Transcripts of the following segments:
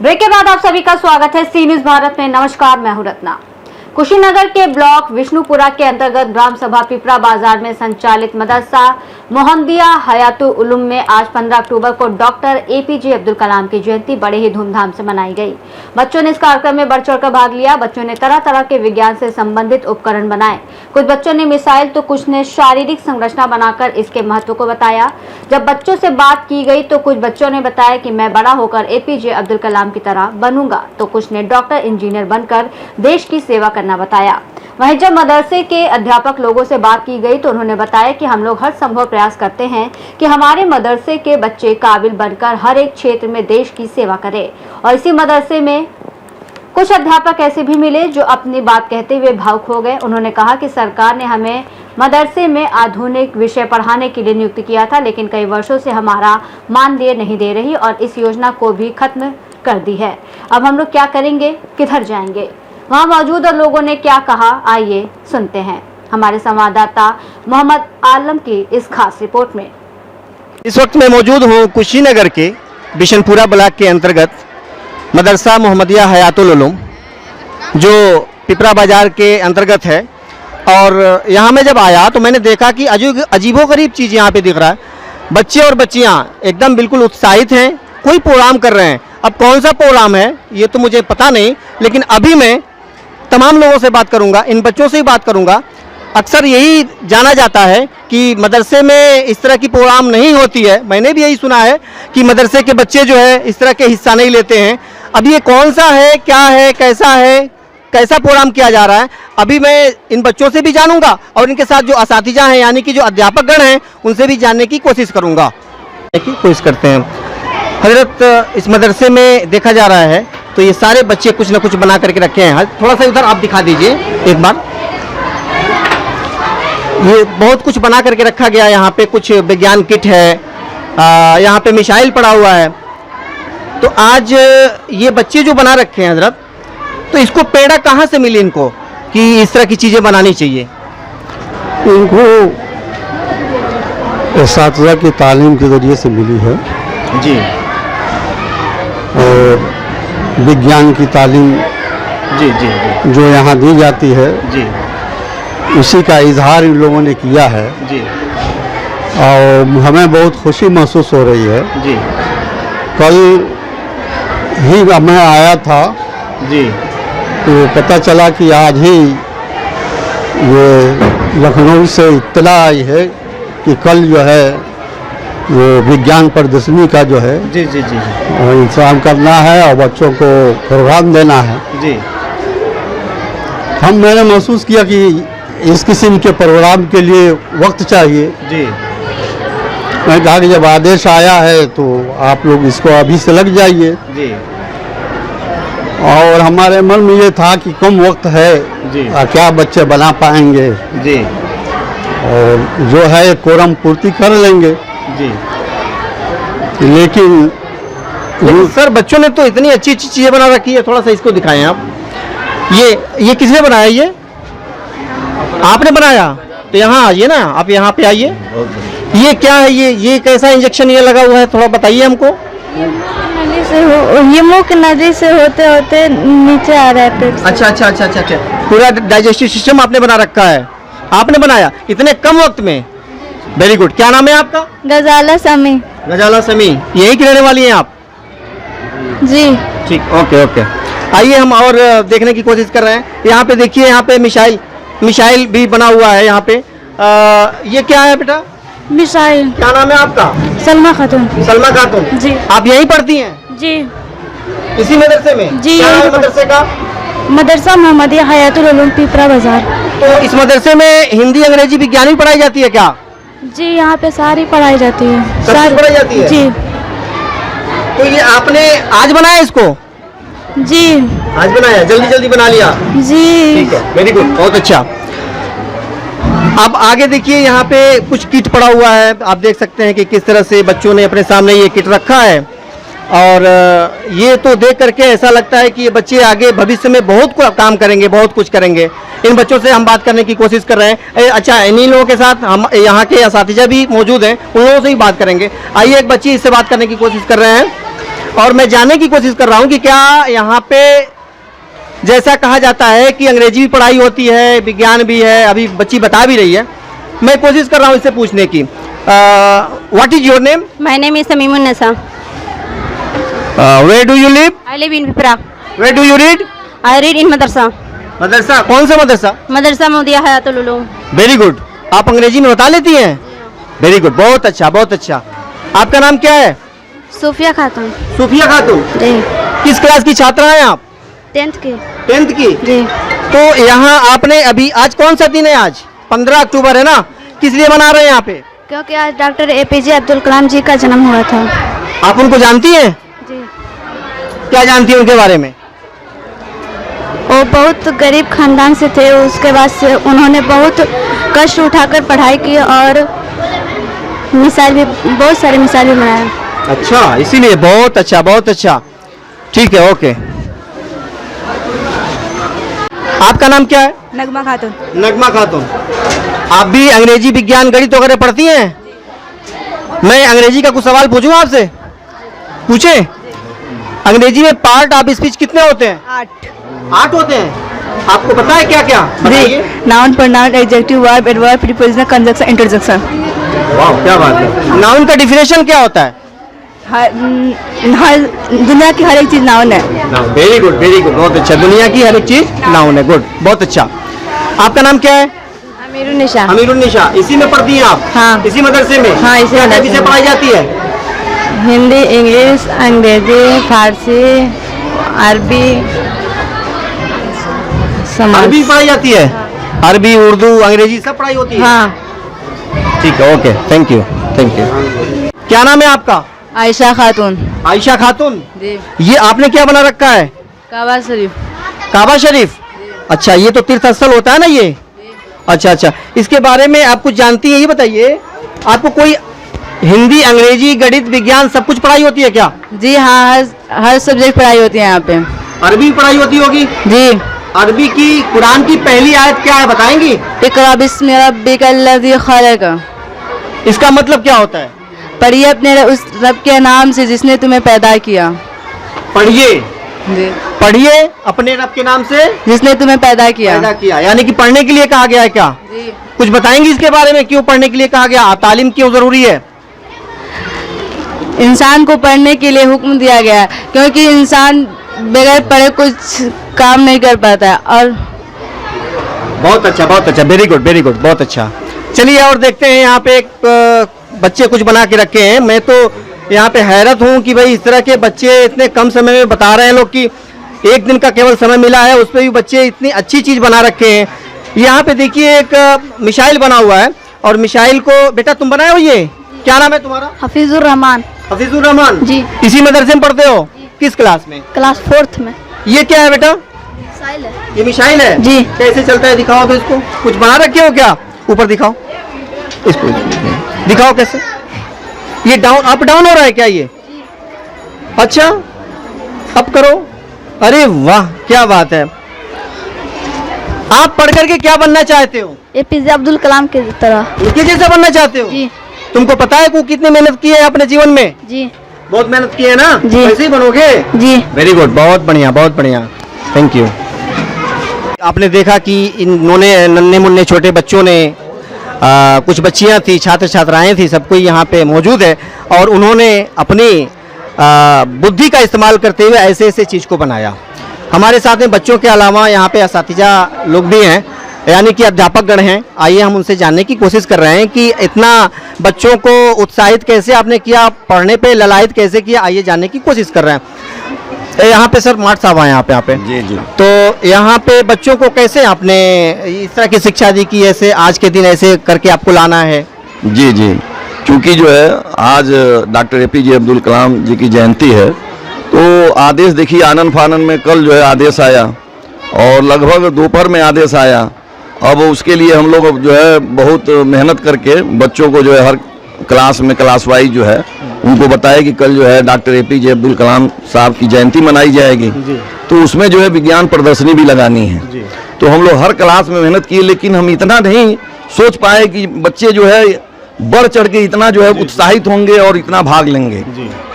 Break के बाद आप सभी का स्वागत है सी न्यूज भारत में। नमस्कार, मैं हूं रत्ना। कुशीनगर के ब्लॉक विष्णुपुरा के अंतर्गत ग्राम सभा पिपरा बाजार में संचालित मदरसा मोहम्मदिया हयातुल उलूम में आज 15 अक्टूबर को डॉक्टर एपीजे अब्दुल कलाम की जयंती बड़े ही धूमधाम से मनाई गई। बच्चों ने इस कार्यक्रम में बढ़ चढ़कर भाग लिया। बच्चों ने तरह तरह के विज्ञान से संबंधित उपकरण बनाए। कुछ बच्चों ने मिसाइल तो कुछ ने शारीरिक संरचना बनाकर इसके महत्व को बताया। जब बच्चों से बात की गई तो कुछ बच्चों ने बताया कि मैं बड़ा होकर एपीजे अब्दुल कलाम की तरह बनूंगा, तो कुछ ने डॉक्टर इंजीनियर बनकर देश की सेवा करना बताया। वहीं जब मदरसे के अध्यापक लोगों से बात की गई तो उन्होंने बताया कि हम लोग हर संभव प्रयास करते हैं कि हमारे मदरसे के बच्चे काबिल बनकर हर एक क्षेत्र में देश की सेवा करें। और इसी मदरसे में कुछ अध्यापक ऐसे भी मिले जो अपनी बात कहते हुए भावुक हो गए। उन्होंने कहा कि सरकार ने हमें मदरसे में आधुनिक विषय पढ़ाने के लिए नियुक्त किया था, लेकिन कई वर्षों से हमारा मानदेय नहीं दे रही और इस योजना को भी खत्म कर दी है। अब हम लोग क्या करेंगे, किधर जाएंगे? वहां मौजूद और लोगों ने क्या कहा, आइए सुनते हैं हमारे संवाददाता मोहम्मद आलम की इस खास रिपोर्ट में। इस वक्त मैं मौजूद हूं कुशीनगर के बिशनपुरा ब्लॉक के अंतर्गत मदरसा मोहम्मदिया हयातुल उलूम जो पिपरा बाजार के अंतर्गत है। और यहाँ मैं जब आया तो मैंने देखा कि अजीबोगरीब चीज़ यहाँ पे दिख रहा है। बच्चे और बच्चियाँ एकदम बिल्कुल उत्साहित हैं, कोई प्रोग्राम कर रहे हैं। अब कौन सा प्रोग्राम है ये तो मुझे पता नहीं, लेकिन अभी मैं तमाम लोगों से बात करूंगा, इन बच्चों से ही बात करूंगा। अक्सर यही जाना जाता है कि मदरसे में इस तरह की प्रोग्राम नहीं होती है। मैंने भी यही सुना है कि मदरसे के बच्चे जो है इस तरह के हिस्सा नहीं लेते हैं। अब ये कौन सा है, क्या है, कैसा प्रोग्राम किया जा रहा है, अभी मैं इन बच्चों से भी जानूंगा और इनके साथ जो असातिजा हैं यानी कि जो अध्यापक गण हैं उनसे भी जानने की कोशिश करूँगा। कोशिश करते हैं हजरत, इस मदरसे में देखा जा रहा है तो ये सारे बच्चे कुछ ना कुछ बना करके रखे हैं। थोड़ा सा उधर आप दिखा दीजिए एक बार। ये बहुत कुछ बना करके रखा गया है। यहाँ पे कुछ विज्ञान किट है, यहाँ पे मिसाइल पड़ा हुआ है। तो आज ये बच्चे जो बना रखे हैं हजरत, तो इसको प्रेरणा कहाँ से मिली इनको कि इस तरह की चीज़ें बनानी चाहिए? इनको असातिज़ा की तालीम के ज़रिए से मिली है जी, और विज्ञान की तालीम जी जी जी जो यहाँ दी जाती है जी, उसी का इजहार इन लोगों ने किया है जी और हमें बहुत खुशी महसूस हो रही है जी। कल ही मैं आया था जी, तो पता चला कि आज ही ये लखनऊ से इत्तला आई है कि कल जो है वो विज्ञान प्रदर्शनी का जो है जी जी जी इंतजाम करना है और बच्चों को प्रोग्राम देना है जी। मैंने महसूस किया कि इस किस्म के प्रोग्राम के लिए वक्त चाहिए जी। मैं कहा कि जब आदेश आया है तो आप लोग इसको अभी से लग जाइए जी। और हमारे मन में ये था कि कम वक्त है जी, क्या बच्चे बना पाएंगे जी, और जो है कोरम पूर्ति कर लेंगे जी। लेकिन सर बच्चों ने तो इतनी अच्छी अच्छी चीज़ें बना रखी है, थोड़ा सा इसको दिखाएं आप। ये किसने बनाया? ये आपने बनाया? तो यहाँ आइए ना, आप यहाँ पे आइए। ये क्या है? ये कैसा इंजेक्शन ये लगा हुआ है, थोड़ा बताइए हमको। ये मुंह के नदी से होते होते नीचे आ रहा है पेट से। अच्छा अच्छा अच्छा अच्छा अच्छा, पूरा डाइजेस्टिव सिस्टम आपने बना रखा है, आपने बनाया इतने कम वक्त में। Very good. क्या नाम है आपका? गजाला समी। गजाला समी, यही की रहने वाली हैं आप? जी ठीक, ओके ओके। आइए हम और देखने की कोशिश कर रहे हैं। यहाँ पे देखिए, यहाँ पे मिसाइल भी बना हुआ है यहाँ पे। ये क्या है बेटा? मिसाइल। क्या नाम है आपका? सलमा खातून। सलमा खातून जी। आप यहीं पढ़ती हैं? जी इसी मदरसे में? जी। क्या नाम है मदरसे का? मदरसा मोहम्मदिया हयातुल उलूम पिपरा बाजार। तो इस मदरसे में हिंदी अंग्रेजी विज्ञान भी पढ़ाई जाती है क्या? जी, यहाँ पे सारी पढ़ाई जाती है। सब कुछ पढ़ाई जाती है? जी। तो ये आपने आज बनाया इसको? जी आज बनाया, जल्दी जल्दी बना लिया? जी। ठीक है, वेरी गुड, बहुत अच्छा। अब आगे देखिए, यहाँ पे कुछ किट पड़ा हुआ है। आप देख सकते हैं कि किस तरह से बच्चों ने अपने सामने ये किट रखा है और ये तो देख करके ऐसा लगता है कि ये बच्चे आगे भविष्य में बहुत काम करेंगे, बहुत कुछ करेंगे। इन बच्चों से हम बात करने की कोशिश कर रहे हैं। अच्छा, इन्हीं लोगों के साथ हम यहाँ के असातिज़ा भी मौजूद हैं, उन लोगों से ही बात करेंगे। आइए, एक बच्ची इससे बात करने की कोशिश कर रहे हैं और मैं जानने की कोशिश कर रहा हूँ कि क्या यहाँ पे जैसा कहा जाता है कि अंग्रेजी भी पढ़ाई होती है, विज्ञान भी है, अभी बच्ची बता भी रही है, मैं कोशिश कर रहा हूँ इससे पूछने की। What is your name? My name is Tamimunnisa. Where do you live? I live in Pipra. Where do you read? I read in madrasa. मदरसा? कौन सा मदरसा? Madrasa Muhammadiyah Hayatul Ulum. Very good. आप अंग्रेजी में बता लेती हैं? वेरी गुड, बहुत अच्छा, बहुत अच्छा। आपका नाम क्या है? सूफिया खातून। सूफिया खातून। जी। किस क्लास की छात्रा हैं आप? 10th की। 10th की। जी। तो यहाँ आपने अभी, आज कौन सा दिन है? आज 15 अक्टूबर है ना? किस लिए मना रहे हैं यहाँ पे? क्योंकि आज डॉक्टर APJ अब्दुल कलाम जी का जन्म हुआ था। आप उनको जानती हैं? जी। क्या जानती हैं उनके बारे में? वो बहुत गरीब खानदान से थे, उसके बाद से उन्होंने बहुत कष्ट उठाकर पढ़ाई की और मिसाल भी, बहुत सारी मिसाल भी बनाया। अच्छा, इसीलिए। बहुत अच्छा, बहुत अच्छा। ठीक है, ओके। आपका नाम क्या है? नगमा खातून। नगमा खातून। आप भी अंग्रेजी, विज्ञान, गणित वगैरह पढ़ती हैं? मैं अंग्रेजी का कुछ सवाल पूछूं आपसे? पूछे? अंग्रेजी में पार्ट ऑफ स्पीच कितने होते हैं? 8 होते हैं। आपको पता है क्या क्या? बताइए। Noun, pronoun, adjective, verb, adverb, preposition, conjunction, interjection. वाह, क्या बात है। नाउन का डिफिनेशन क्या होता है? हर दुनिया की हर एक चीज नाउन है। वेरी गुड, वेरी गुड, बहुत अच्छा। दुनिया की हर एक चीज नाउन है। गुड, बहुत अच्छा। आपका नाम क्या है? अमीरुन्निसा। अमीरुन्निसा। इसी में पढ़ती हैं आप? हाँ। इसी मदरसे में? हाँ, इसी क्या-क्या मदरसे विषय में। पढ़ाई जाती है? हिंदी, इंग्लिश, अंग्रेजी, फारसी, अरबी, अरबी पढ़ाई जाती है? अरबी, उर्दू, अंग्रेजी सब पढ़ाई होती है? हाँ। ठीक है, okay, thank you, thank you. क्या नाम है आपका? आयशा खातून। आयशा खातून। जी। ये आपने क्या बना रखा है? काबा शरीफ। काबा शरीफ। अच्छा, ये तो तीर्थ स्थल होता है ना ये? अच्छा अच्छा, इसके बारे में आप कुछ जानती हैं? ये बताइए, आपको कोई हिंदी, अंग्रेजी, गणित, विज्ञान सब कुछ पढ़ाई होती है क्या? जी हाँ, हर सब्जेक्ट पढ़ाई होती है यहाँ पे। अरबी पढ़ाई होती होगी? जी। अरबी की कुरान की पहली आयत क्या है, बताएंगी? इक़रा बिस्मि रब्बिकल्लज़ी खलक़। इसका मतलब क्या होता है? पढ़िए अपने उस रब के नाम से जिसने तुम्हें पैदा किया। पढ़िए। जी। पढ़िए अपने रब के नाम से जिसने तुम्हें पैदा किया। पैदा किया, यानी कि पढ़ने के लिए कहा गया है क्या? जी। कुछ बताएंगी इसके बारे में, क्यों पढ़ने के लिए कहा गया? तालीम क्यों जरूरी है? इंसान को पढ़ने के लिए हुक्म दिया गया है, क्योंकि इंसान बगैर पढ़े कुछ काम नहीं कर पाता है। और बहुत अच्छा, बहुत अच्छा, वेरी गुड, वेरी गुड, बहुत अच्छा। चलिए और देखते हैं, यहाँ पे एक बच्चे कुछ बना के रखे हैं। मैं तो यहाँ पे हैरत हूँ कि भाई इस तरह के बच्चे इतने कम समय में बता रहे हैं लोग कि एक दिन का केवल समय मिला है, उस पर भी बच्चे इतनी अच्छी चीज़ बना रखे हैं। यहाँ पे देखिए एक मिसाइल बना हुआ है, और मिसाइल को, बेटा तुम बनाए हो ये? क्या नाम है तुम्हारा? हफीजुर रहमान। हफीजुर रहमान जी। इसी मदरसे में पढ़ते हो? किस क्लास में? क्लास 4th में। ये क्या है बेटा? मिसाइल है। ये मिसाइल है? जी। कैसे चलता है, दिखाओ तो इसको। कुछ बना रखे हो क्या? ऊपर दिखाओ इसको, दिखाओ कैसे। ये डाउन, अप डाउन हो रहा है क्या ये? अच्छा, अप करो। अरे वाह, क्या बात है। आप पढ़ करके क्या बनना चाहते हो? APJ अब्दुल कलाम की तरह। उनके जैसा बनना चाहते हो? जी। तुमको पता है कि कितनी मेहनत की है अपने जीवन में? जी। बहुत मेहनत की है ना? जी। वैसे ही बनोगे? जी। वेरी गुड, बहुत बढ़िया, बहुत बढ़िया, थैंक यू। आपने देखा कि इन्होंने, नन्हे मुन्ने छोटे बच्चों ने, कुछ बच्चियां थी, छात्र छात्राएं थी, सब कोई यहाँ पे मौजूद है, और उन्होंने अपनी बुद्धि का इस्तेमाल करते हुए ऐसे ऐसे चीज़ को बनाया। हमारे साथ में बच्चों के अलावा यहाँ पे असातिज़ा लोग भी हैं, यानी कि अध्यापकगण हैं। आइए हम उनसे जानने की कोशिश कर रहे हैं कि इतना बच्चों को उत्साहित कैसे आपने किया, पढ़ने पे ललायत कैसे किया। आइए जानने की कोशिश कर रहे हैं। यहाँ पे सर माठ साहब आए यहाँ पे। जी जी। तो यहाँ पे बच्चों को कैसे आपने इस तरह की शिक्षा दी कि ऐसे आज के दिन ऐसे करके आपको लाना है? जी जी, क्योंकि जो है आज डॉक्टर APJ अब्दुल कलाम जी की जयंती है, तो आदेश देखिए आनन फानन में कल जो है आदेश आया, और लगभग दोपहर में आदेश आया। अब उसके लिए हम लोग जो है बहुत मेहनत करके बच्चों को जो है हर क्लास में क्लास वाइज जो है उनको बताया कि कल जो है डॉक्टर APJ अब्दुल कलाम साहब की जयंती मनाई जाएगी, तो उसमें जो है विज्ञान प्रदर्शनी भी लगानी है। तो हम लोग हर क्लास में मेहनत किए, लेकिन हम इतना नहीं सोच पाए कि बच्चे जो है बढ़ चढ़ के इतना जो है उत्साहित होंगे और इतना भाग लेंगे।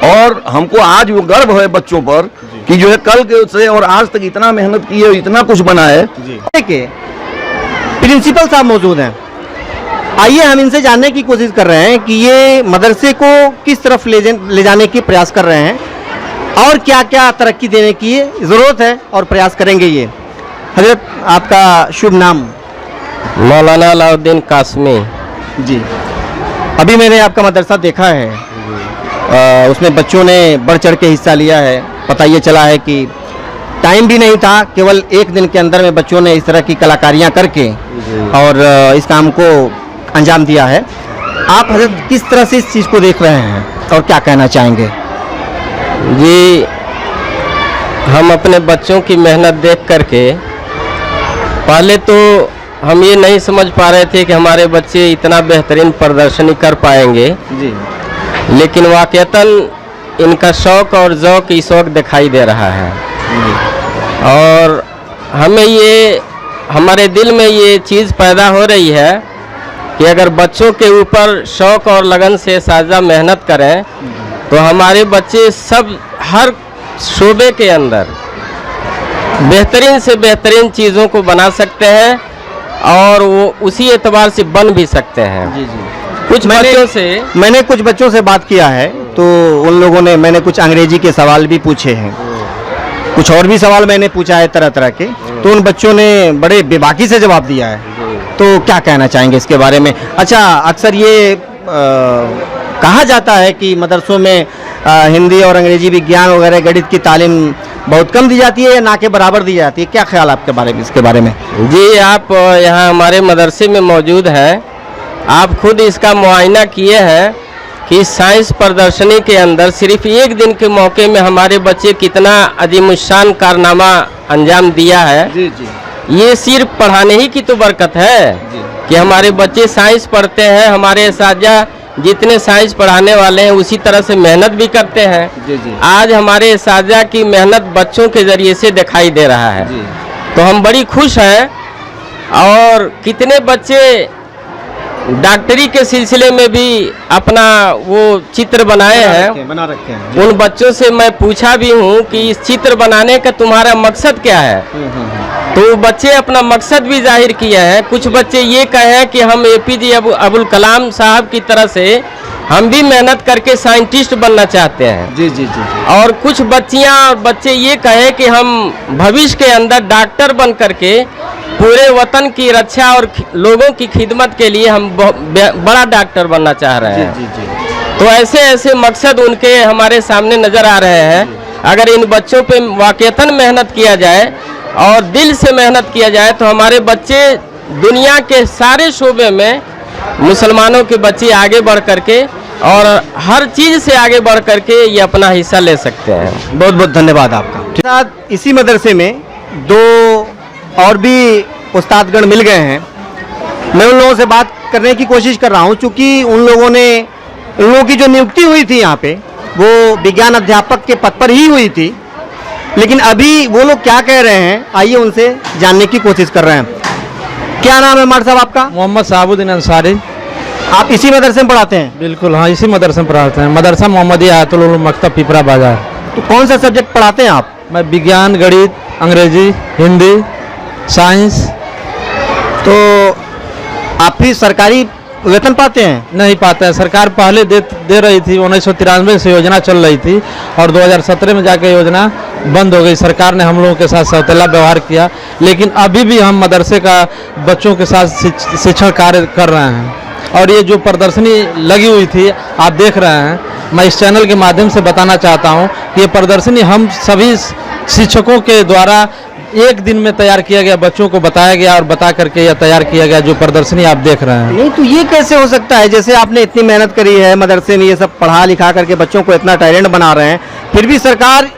और हमको आज वो गर्व है बच्चों पर कि जो है कल के से और आज तक इतना मेहनत की है, इतना कुछ बना है। देखिए प्रिंसिपल साहब मौजूद हैं, आइए हम इनसे जानने की कोशिश कर रहे हैं कि ये मदरसे को किस तरफ ले जाने की प्रयास कर रहे हैं और क्या क्या तरक्की देने की ज़रूरत है और प्रयास करेंगे ये। हजरत आपका शुभ नाम? मौलाना अलाउद्दीन कासमी जी। अभी मैंने आपका मदरसा देखा है, उसमें बच्चों ने बढ़ चढ़ के हिस्सा लिया है। पता ये चला है कि टाइम भी नहीं था, केवल एक दिन के अंदर में बच्चों ने इस तरह की कलाकारियाँ करके और इस काम को अंजाम दिया है। आप हजरत किस तरह से इस चीज़ को देख रहे हैं और क्या कहना चाहेंगे? जी, हम अपने बच्चों की मेहनत देख करके पहले तो हम ये नहीं समझ पा रहे थे कि हमारे बच्चे इतना बेहतरीन प्रदर्शनी कर पाएंगे जी, लेकिन वाकईतन इनका शौक़ और ज़ौक़ इस वक्त दिखाई दे रहा है। और हमें ये हमारे दिल में ये चीज़ पैदा हो रही है कि अगर बच्चों के ऊपर शौक़ और लगन से साजा मेहनत करें तो हमारे बच्चे सब हर शोबे के अंदर बेहतरीन से बेहतरीन चीज़ों को बना सकते हैं और वो उसी एतबार से बन भी सकते हैं। जी जी। कुछ बच्चों से मैंने कुछ बच्चों से बात किया है तो उन लोगों ने, मैंने कुछ अंग्रेजी के सवाल भी पूछे हैं, कुछ और भी सवाल मैंने पूछा है तरह तरह के, तो उन बच्चों ने बड़े बेबाकी से जवाब दिया है। तो क्या कहना चाहेंगे इसके बारे में? अच्छा, अक्सर ये कहा जाता है कि मदरसों में हिंदी और अंग्रेजी विज्ञान वगैरह गणित की तालीम बहुत कम दी जाती है या ना के बराबर दी जाती है, क्या ख्याल आपके बारे में, इसके बारे में? जी, आप यहाँ हमारे मदरसे में मौजूद हैं, आप खुद इसका मुआयना किए हैं कि साइंस प्रदर्शनी के अंदर सिर्फ एक दिन के मौके में हमारे बच्चे कितना अजीमुशान कारनामा अंजाम दिया है। जी जी। ये सिर्फ पढ़ाने ही की तो बरकत है कि हमारे बच्चे साइंस पढ़ते हैं, हमारे साजा जितने साइंस पढ़ाने वाले हैं उसी तरह से मेहनत भी करते हैं। जी जी। आज हमारे साजा की मेहनत बच्चों के ज़रिए से दिखाई दे रहा है जी। तो हम बड़ी खुश हैं। और कितने बच्चे डॉक्टरी के सिलसिले में भी अपना वो चित्र बनाए हैं, बना रखे हैं। उन बच्चों से मैं पूछा भी हूँ कि इस चित्र बनाने का तुम्हारा मकसद क्या है, तो बच्चे अपना मकसद भी जाहिर किए हैं। कुछ बच्चे ये कहे कि हम APJ अब्दुल कलाम साहब की तरह से हम भी मेहनत करके साइंटिस्ट बनना चाहते हैं। जी जी जी। और कुछ बच्चियां और बच्चे ये कहे कि हम भविष्य के अंदर डॉक्टर बन करके पूरे वतन की रक्षा और लोगों की खिदमत के लिए हम बड़ा डॉक्टर बनना चाह रहे हैं। जी जी जी। तो ऐसे ऐसे मकसद उनके हमारे सामने नज़र आ रहे हैं। अगर इन बच्चों पे वाकईतन मेहनत किया जाए और दिल से मेहनत किया जाए तो हमारे बच्चे दुनिया के सारे शोबे में मुसलमानों के बच्चे आगे बढ़ करके और हर चीज़ से आगे बढ़ करके ये अपना हिस्सा ले सकते हैं। बहुत बहुत धन्यवाद आपका। साथ इसी मदरसे में दो और भी उस्तादगण मिल गए हैं, मैं उन लोगों से बात करने की कोशिश कर रहा हूं, चूँकि उन लोगों की जो नियुक्ति हुई थी यहाँ पे वो विज्ञान अध्यापक के पद पर ही हुई थी, लेकिन अभी वो लोग क्या कह रहे हैं आइए उनसे जानने की कोशिश कर रहे हैं। क्या नाम है मार साहब आपका? मोहम्मद साबुद्दीन अंसारी। आप इसी मदरसे में पढ़ाते हैं? बिल्कुल, हाँ, इसी मदरसे में पढ़ाते हैं। मदरसा मोहम्मदिया हयातुल उलूम मकतब पिपरा बाजार। तो कौन सा सब्जेक्ट पढ़ाते हैं आप? मैं विज्ञान, गणित, अंग्रेजी, हिंदी, साइंस। तो आप भी सरकारी वेतन पाते हैं? नहीं पाते हैं, सरकार पहले दे रही थी, 1993 से योजना चल रही थी और 2017 में जाके योजना बंद हो गई। सरकार ने हम लोगों के साथ सौतेला व्यवहार किया, लेकिन अभी भी हम मदरसे का बच्चों के साथ शिक्षण कार्य कर रहे हैं। और ये जो प्रदर्शनी लगी हुई थी आप देख रहे हैं, मैं इस चैनल के माध्यम से बताना चाहता हूँ कि ये प्रदर्शनी हम सभी शिक्षकों के द्वारा एक दिन में तैयार किया गया, बच्चों को बताया गया और बता करके यह तैयार किया गया जो प्रदर्शनी आप देख रहे हैं। नहीं तो ये कैसे हो सकता है, जैसे आपने इतनी मेहनत करी है मदरसे में, ये सब पढ़ा लिखा करके बच्चों को इतना टैलेंट बना रहे हैं, फिर भी सरकार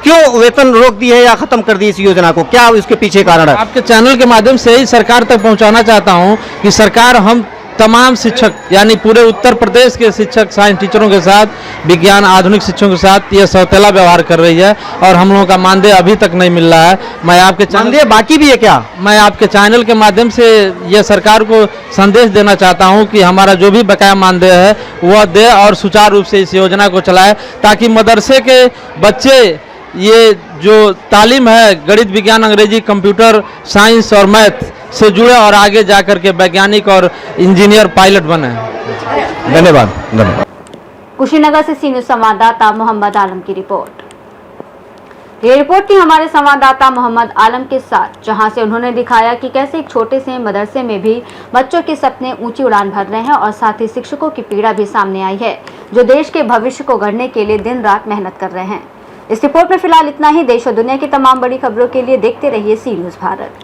क्यों वेतन रोक दी है या खत्म कर दी इस योजना को? क्या इसके पीछे कारण है? आपके चैनल के माध्यम से ही सरकार तक पहुंचाना चाहता हूं कि सरकार हम तमाम शिक्षक यानी पूरे उत्तर प्रदेश के शिक्षक साइंस टीचरों के साथ, विज्ञान आधुनिक शिक्षकों के साथ ये सौतेला व्यवहार कर रही है और हम लोगों का मानदेय अभी तक नहीं मिल रहा है। मैं आपके मानदेय बाकी भी है क्या? मैं आपके चैनल के माध्यम से ये सरकार को संदेश देना चाहता हूं कि हमारा जो भी बकाया मानदेय है वह दे और सुचारू रूप से इस योजना को चलाए, ताकि मदरसे के बच्चे ये जो तालीम है गणित, विज्ञान, अंग्रेजी, कंप्यूटर साइंस और मैथ से जुड़े और आगे जाकर के वैज्ञानिक और इंजीनियर, पायलट बने। धन्यवाद। धन्यवाद। कुशीनगर से सी न्यूज़ संवाददाता मोहम्मद आलम की रिपोर्ट। ये रिपोर्ट थी हमारे संवाददाता मोहम्मद आलम के साथ, जहां से उन्होंने दिखाया कि कैसे एक छोटे से मदरसे में भी बच्चों के सपने ऊंची उड़ान भर रहे हैं और साथ ही शिक्षकों की पीड़ा भी सामने आई है, जो देश के भविष्य को गढ़ने के लिए दिन रात मेहनत कर रहे हैं। इस रिपोर्ट में फिलहाल इतना ही। देश और दुनिया की तमाम बड़ी खबरों के लिए देखते रहिए सी न्यूज़ भारत।